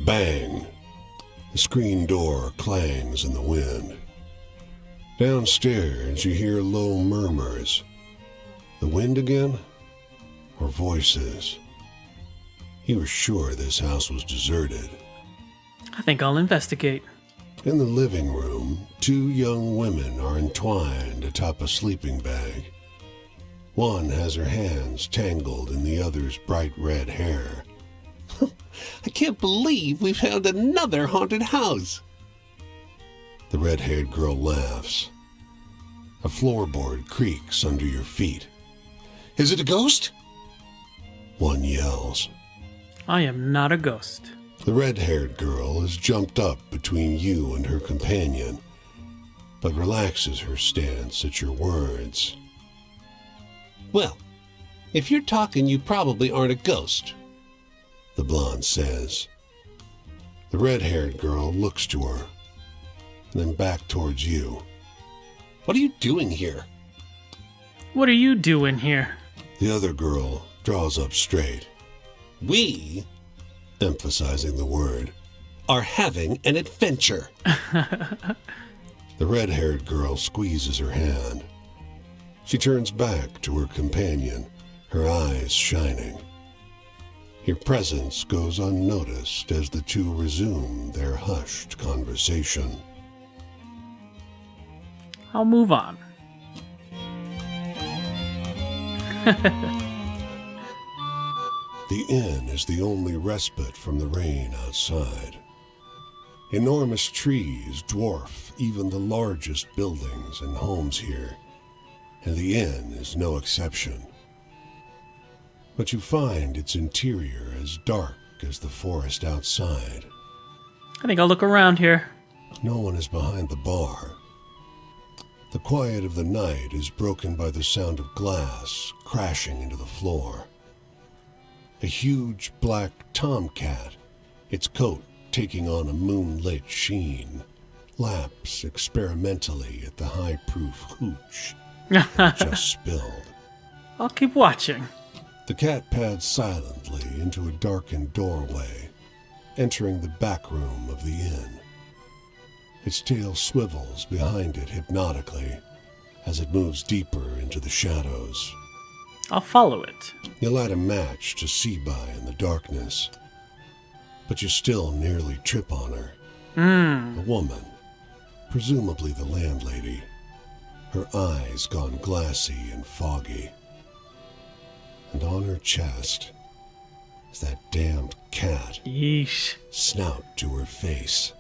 Bang! The screen door clangs in the wind. Downstairs, you hear low murmurs. The wind again? Or voices? You were sure this house was deserted. I think I'll investigate. In the living room, two young women are entwined atop a sleeping bag. One has her hands tangled in the other's bright red hair. I can't believe we found another haunted house. The red-haired girl laughs. A floorboard creaks under your feet. Is it a ghost? One yells. I am not a ghost. The red-haired girl has jumped up between you and her companion, but relaxes her stance at your words. Well, if you're talking, you probably aren't a ghost, the blonde says. The red-haired girl looks to her, then back towards you. What are you doing here? What are you doing here? The other girl draws up straight. We, emphasizing the word, are having an adventure. The red-haired girl squeezes her hand. She turns back to her companion, her eyes shining. Your presence goes unnoticed as the two resume their hushed conversation. I'll move on. The inn is the only respite from the rain outside. Enormous trees dwarf even the largest buildings and homes here, and the inn is no exception. But you find its interior as dark as the forest outside. I think I'll look around here. No one is behind the bar. The quiet of the night is broken by the sound of glass crashing into the floor. A huge black tomcat, its coat taking on a moonlit sheen, laps experimentally at the high-proof hooch just spilled. I'll keep watching. The cat pads silently into a darkened doorway, entering the back room of the inn. Its tail swivels behind it hypnotically as it moves deeper into the shadows. I'll follow it. You light a match to see by in the darkness, but you still nearly trip on her. A woman, presumably the landlady, her eyes gone glassy and foggy. And on her chest is that damned cat, Yeesh. snout to her face,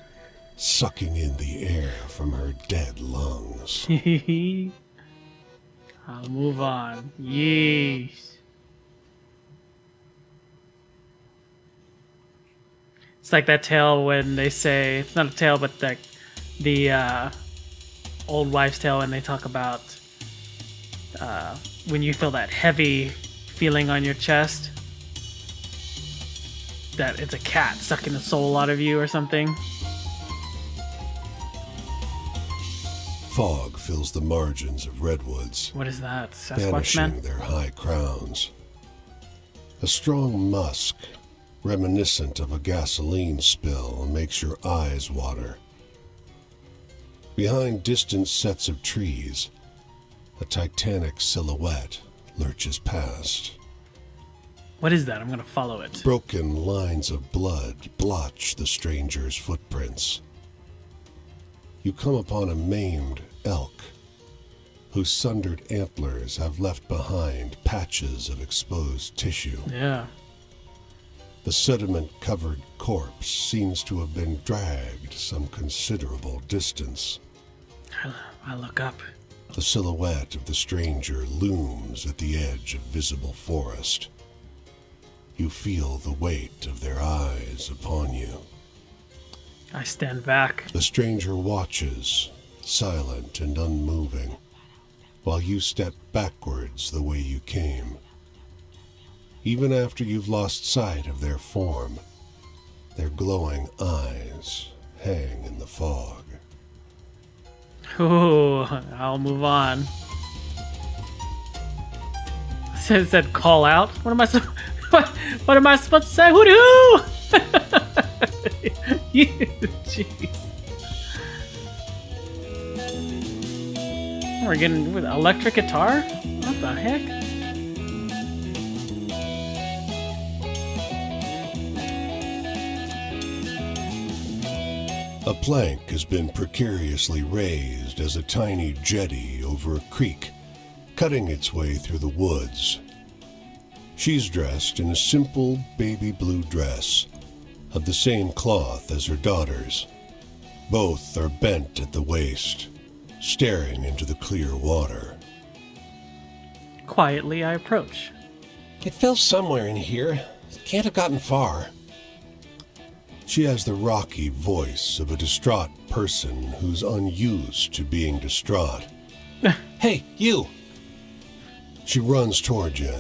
sucking in the air from her dead lungs. I'll move on. Yeesh. It's like that tale when they say, it's not a tale, but the old wives' tale when they talk about when you feel that heavy feeling on your chest, that it's a cat sucking the soul out of you or something. Fog fills the margins of redwoods, What is that? Sasquatch banishing man? their high crowns. A strong musk, reminiscent of a gasoline spill, makes your eyes water. Behind distant sets of trees, a titanic silhouette lurches past. What is that? I'm gonna follow it. Broken lines of blood blotch the stranger's footprints. You come upon a maimed elk, whose sundered antlers have left behind patches of exposed tissue. Yeah. The sediment-covered corpse seems to have been dragged some considerable distance. I look up. The silhouette of the stranger looms at the edge of visible forest. You feel the weight of their eyes upon you. I stand back. The stranger watches, silent and unmoving, while you step backwards the way you came. Even after you've lost sight of their form, their glowing eyes hang in the fog. Ooh, I'll move on. It said call out? What am I supposed to say? Who? Jeez. We're getting with electric guitar? What the heck? A plank has been precariously raised as a tiny jetty over a creek, cutting its way through the woods. She's dressed in a simple baby blue dress of the same cloth as her daughter's. Both are bent at the waist, staring into the clear water. Quietly, I approach. It fell somewhere in here. Can't have gotten far. She has the rocky voice of a distraught person who's unused to being distraught. Hey, you! She runs toward you,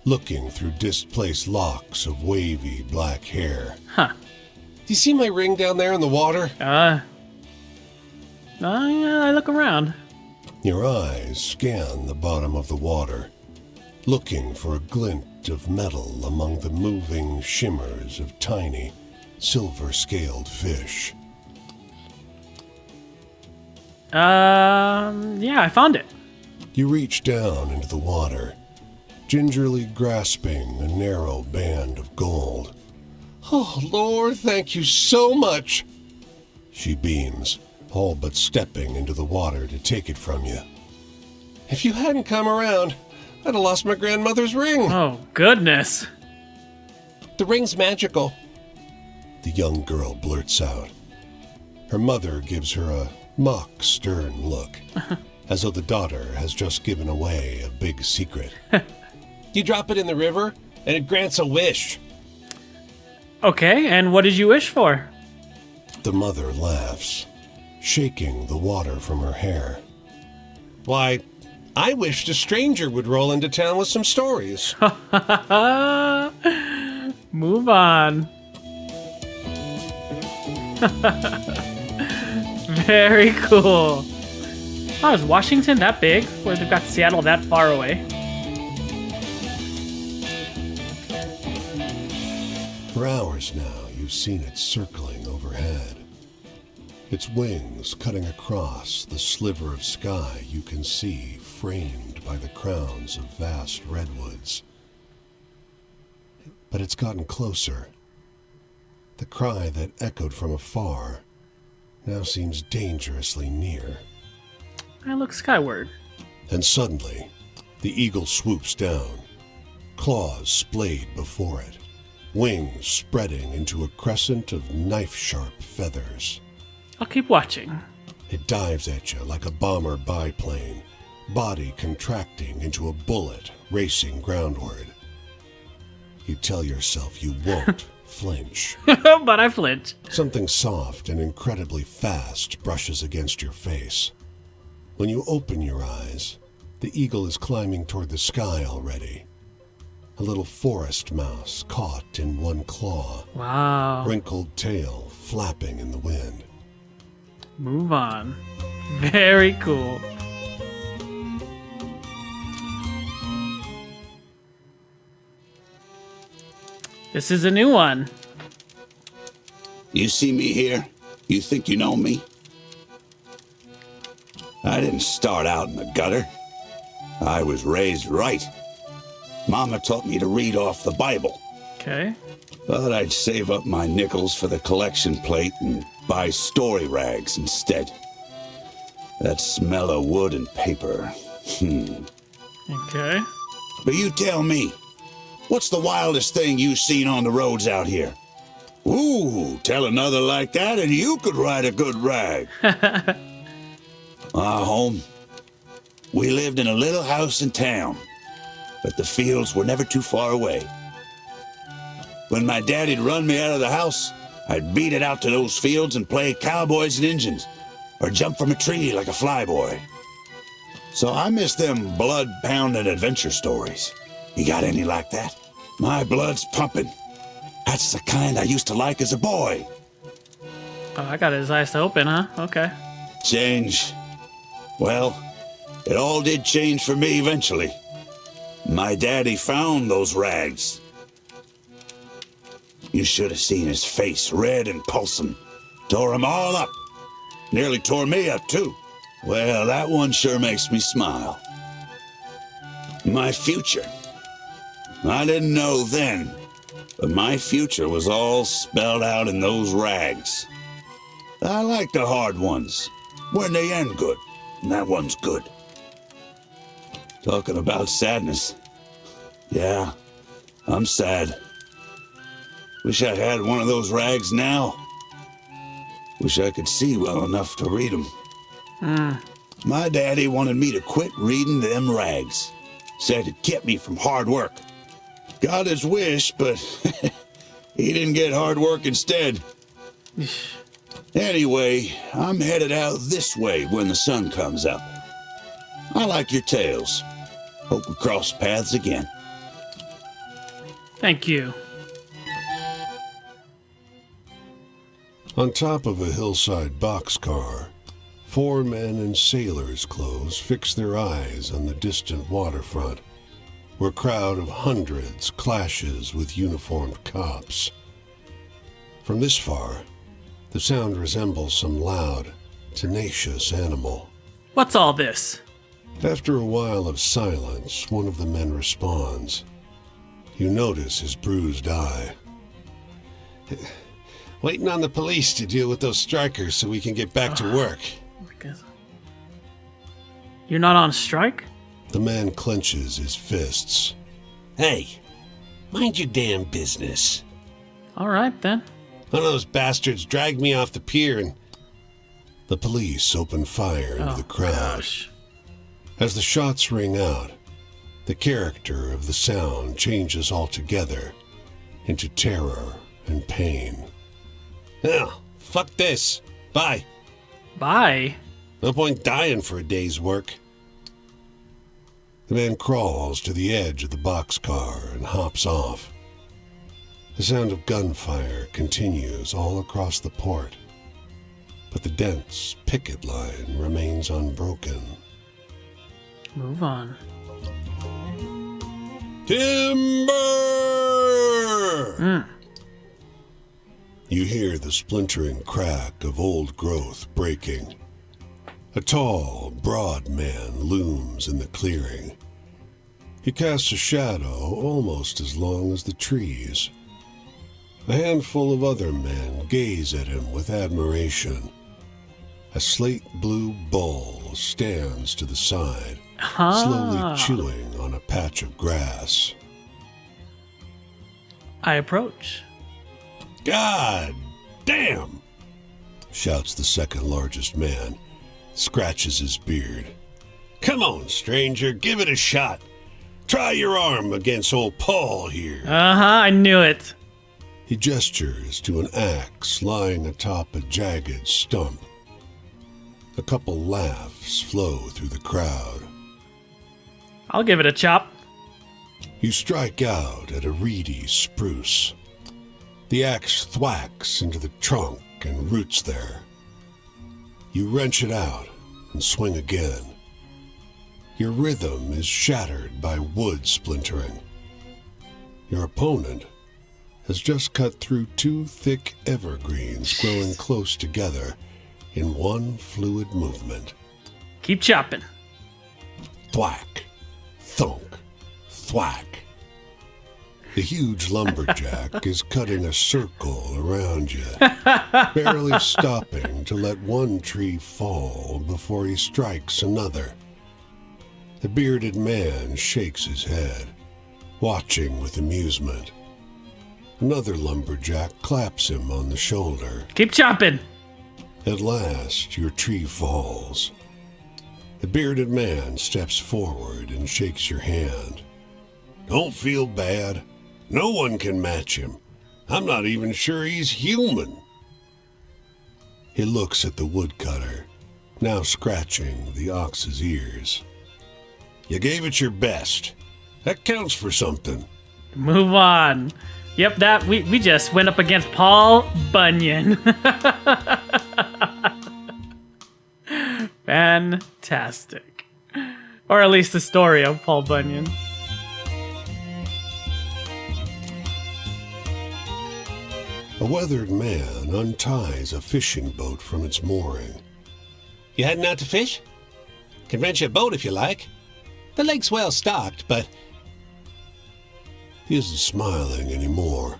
looking through displaced locks of wavy black hair. Huh. Do you see my ring down there in the water? Yeah, I look around. Your eyes scan the bottom of the water, looking for a glint of metal among the moving shimmers of tiny, silver-scaled fish. Yeah, I found it. You reach down into the water, gingerly grasping a narrow band of gold. Oh, Lord, thank you so much. She beams, all but stepping into the water to take it from you. If you hadn't come around, I'd have lost my grandmother's ring. Oh, goodness. The ring's magical. The young girl blurts out. Her mother gives her a mock stern look, as though the daughter has just given away a big secret. You drop it in the river, and it grants a wish. Okay, and what did you wish for? The mother laughs, shaking the water from her hair. Why, I wished a stranger would roll into town with some stories. Move on. Very cool. Oh, is Washington that big? Where they've got Seattle that far away? For hours now, you've seen it circling overhead. Its wings cutting across the sliver of sky you can see framed by the crowns of vast redwoods. But it's gotten closer. The cry that echoed from afar now seems dangerously near. I look skyward. And suddenly, the eagle swoops down, claws splayed before it, wings spreading into a crescent of knife-sharp feathers. I'll keep watching. It dives at you like a bomber biplane, body contracting into a bullet racing groundward. You tell yourself you won't flinch. But I flinch. Something soft and incredibly fast brushes against your face. When you open your eyes, the eagle is climbing toward the sky already. A little forest mouse caught in one claw, Wow. wrinkled tail flapping in the wind. Move on. Very cool. This is a new one. You see me here? You think you know me? I didn't start out in the gutter. I was raised right. Mama taught me to read off the Bible. Okay. But I'd save up my nickels for the collection plate and buy story rags instead. That smell of wood and paper. Okay. But you tell me, what's the wildest thing you've seen on the roads out here? Ooh, tell another like that and you could write a good rag. Home. We lived in a little house in town, but the fields were never too far away. When my daddy'd run me out of the house, I'd beat it out to those fields and play cowboys and Injuns, or jump from a tree like a flyboy. So I miss them blood-pounding adventure stories. You got any like that? My blood's pumping. That's the kind I used to like as a boy. Oh, I got his eyes open, huh? Okay. Change. Well, it all did change for me eventually. My daddy found those rags. You should have seen his face, red and pulsing. Tore him all up. Nearly tore me up, too. Well, that one sure makes me smile. My future. I didn't know then, but my future was all spelled out in those rags. I like the hard ones, when they end good, and that one's good. Talking about sadness. Yeah, I'm sad. Wish I had one of those rags now. Wish I could see well enough to read them. My daddy wanted me to quit reading them rags. Said it kept me from hard work. Got his wish, but he didn't get hard work instead. Anyway, I'm headed out this way when the sun comes up. I like your tales. Hope we cross paths again. Thank you. On top of a hillside boxcar, 4 men in sailors' clothes fix their eyes on the distant waterfront, where a crowd of hundreds clashes with uniformed cops. From this far, the sound resembles some loud, tenacious animal. What's all this? After a while of silence, one of the men responds. You notice his bruised eye. Waiting on the police to deal with those strikers so we can get back to work. You're not on strike? The man clenches his fists. Hey, mind your damn business. All right, then. One of those bastards dragged me off the pier and... The police open fire into the crowd. Gosh. As the shots ring out, the character of the sound changes altogether into terror and pain. Oh, fuck this. Bye. Bye. No point dying for a day's work. The man crawls to the edge of the boxcar and hops off. The sound of gunfire continues all across the port, but the dense picket line remains unbroken. Move on. Timber! You hear the splintering crack of old growth breaking. A tall, broad man looms in the clearing. He casts a shadow almost as long as the trees. A handful of other men gaze at him with admiration. A slate-blue bull stands to the side, slowly chewing on a patch of grass. I approach. God damn! Shouts the second largest man, scratches his beard. Come on, stranger, give it a shot. Try your arm against old Paul here. I knew it. He gestures to an axe lying atop a jagged stump. A couple laughs flow through the crowd. I'll give it a chop. You strike out at a reedy spruce. The axe thwacks into the trunk and roots there. You wrench it out and swing again. Your rhythm is shattered by wood splintering. Your opponent has just cut through 2 thick evergreens growing close together in one fluid movement. Keep chopping. Thwack, thunk, thwack. The huge lumberjack is cutting a circle around you, barely stopping to let one tree fall before he strikes another. The bearded man shakes his head, watching with amusement. Another lumberjack claps him on the shoulder. Keep chopping. At last, your tree falls. The bearded man steps forward and shakes your hand. Don't feel bad. No one can match him. I'm not even sure he's human. He looks at the woodcutter, now scratching the ox's ears. You gave it your best. That counts for something. Move on. Yep, that we just went up against Paul Bunyan. Fantastic. Or at least the story of Paul Bunyan. A weathered man unties a fishing boat from its mooring. You heading out to fish? Can rent you a boat if you like. The lake's well stocked, but He isn't smiling anymore.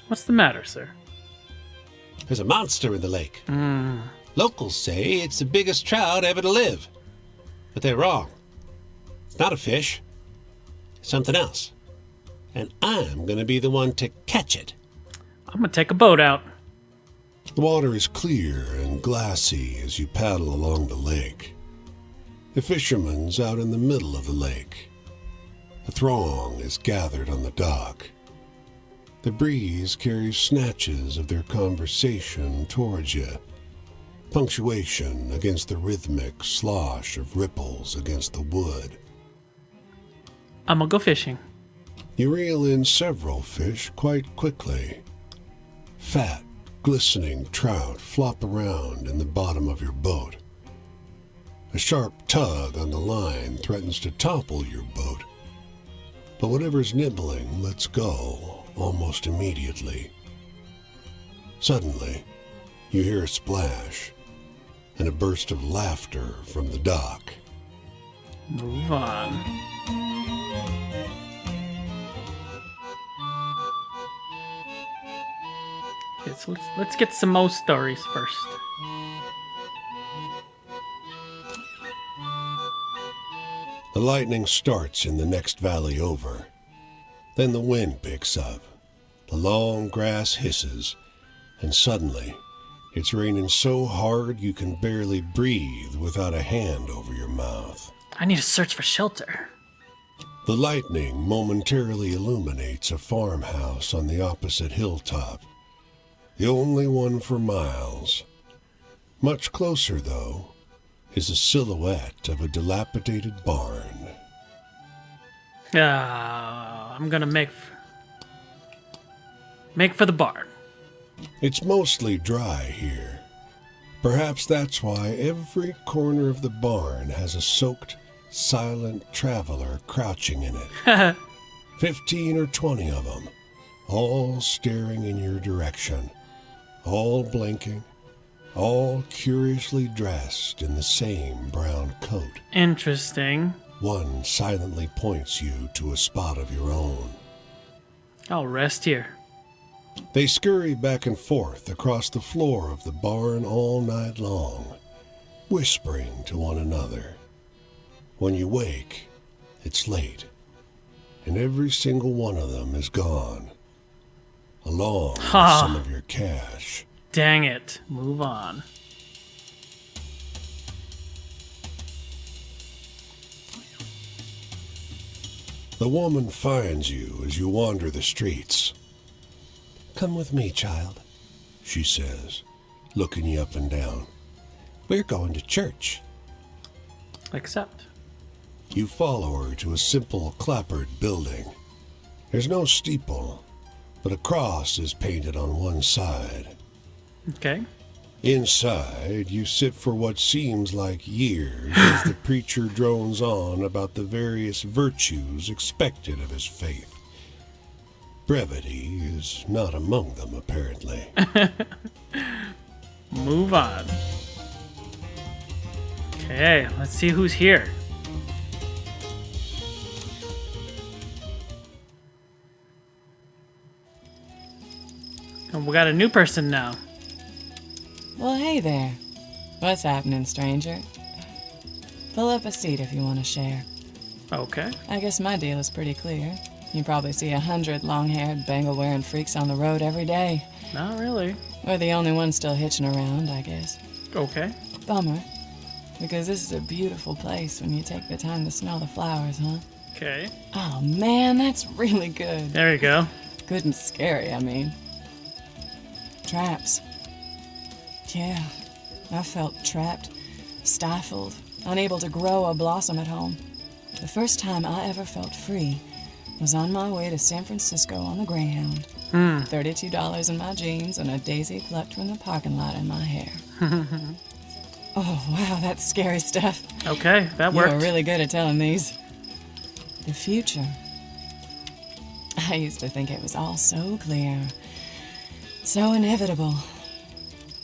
What's the matter, sir? there's a monster in the lake. Locals say it's the biggest trout ever to live. But they're wrong. It's not a fish. It's something else. And I'm going to be the one to catch it. I'm gonna take a boat out. The water is clear and glassy as you paddle along the lake. The fisherman's out in the middle of the lake. A throng is gathered on the dock. The breeze carries snatches of their conversation towards you. Punctuation against the rhythmic slosh of ripples against the wood. I'm gonna go fishing. You reel in several fish quite quickly. Fat, glistening trout flop around in the bottom of your boat. A sharp tug on the line threatens to topple your boat, but whatever's nibbling lets go almost immediately. Suddenly, you hear a splash and a burst of laughter from the dock. Move on. Okay, so let's get some more stories first. The lightning starts in the next valley over. Then the wind picks up. The long grass hisses, and suddenly it's raining so hard you can barely breathe without a hand over your mouth. I need to search for shelter. The lightning momentarily illuminates a farmhouse on the opposite hilltop, the only one for miles. Much closer, though, is a silhouette of a dilapidated barn. I'm gonna make for the barn. It's mostly dry here. Perhaps that's why every corner of the barn has a soaked, silent traveler crouching in it. 15 or 20 of them, all staring in your direction, all blinking, all curiously dressed in the same brown coat. Interesting. One silently points you to a spot of your own. I'll rest here. They scurry back and forth across the floor of the barn all night long, whispering to one another. When you wake, it's late, and every single one of them is gone, along with some of your cash. Dang it. Move on. The woman finds you as you wander the streets. "Come with me, child," she says, looking you up and down. "We're going to church." Accept. You follow her to a simple clapboard building. There's no steeple, but a cross is painted on one side. Okay. Inside, you sit for what seems like years as the preacher drones on about the various virtues expected of his faith. Brevity is not among them, apparently. Move on. Okay, let's see who's here. And we got a new person now. Well, hey there. What's happening, stranger? Pull up a seat if you want to share. Okay. I guess my deal is pretty clear. You probably see 100 long-haired, bangle-wearing freaks on the road every day. Not really. We're the only ones still hitching around, I guess. Okay. Bummer. Because this is a beautiful place when you take the time to smell the flowers, huh? Okay. Oh, man, that's really good. There you go. Good and scary, I mean. Traps. Yeah, I felt trapped, stifled, unable to grow a blossom at home. The first time I ever felt free was on my way to San Francisco on the Greyhound. $32 in my jeans and a daisy plucked from the parking lot in my hair. Oh, wow, that's scary stuff. Okay, that worked. You're really good at telling these. The future. I used to think it was all so clear. So inevitable.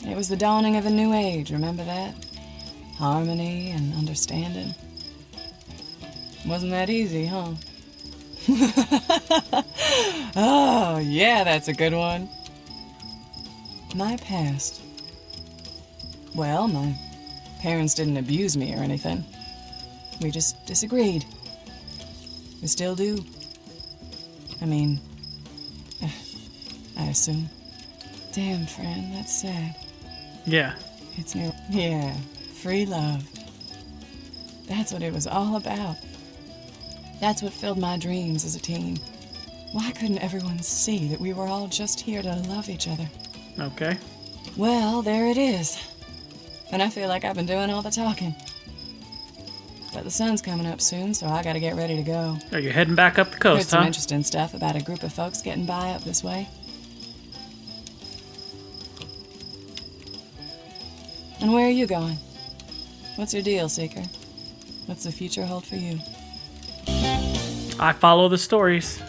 It was the dawning of a new age, remember that? Harmony and understanding. Wasn't that easy, huh? Oh, yeah, that's a good one. My past. Well, my parents didn't abuse me or anything. We just disagreed. We still do. I mean, I assume. Damn, friend, that's sad. Yeah. It's new. Yeah, free love. That's what it was all about. That's what filled my dreams as a teen. Why couldn't everyone see that we were all just here to love each other? Okay. Well, there it is. And I feel like I've been doing all the talking. But the sun's coming up soon, so I gotta get ready to go. Are you heading back up the Heard coast, some huh? interesting stuff about a group of folks getting by up this way. And where are you going? What's your deal, Seeker? What's the future hold for you? I follow the stories.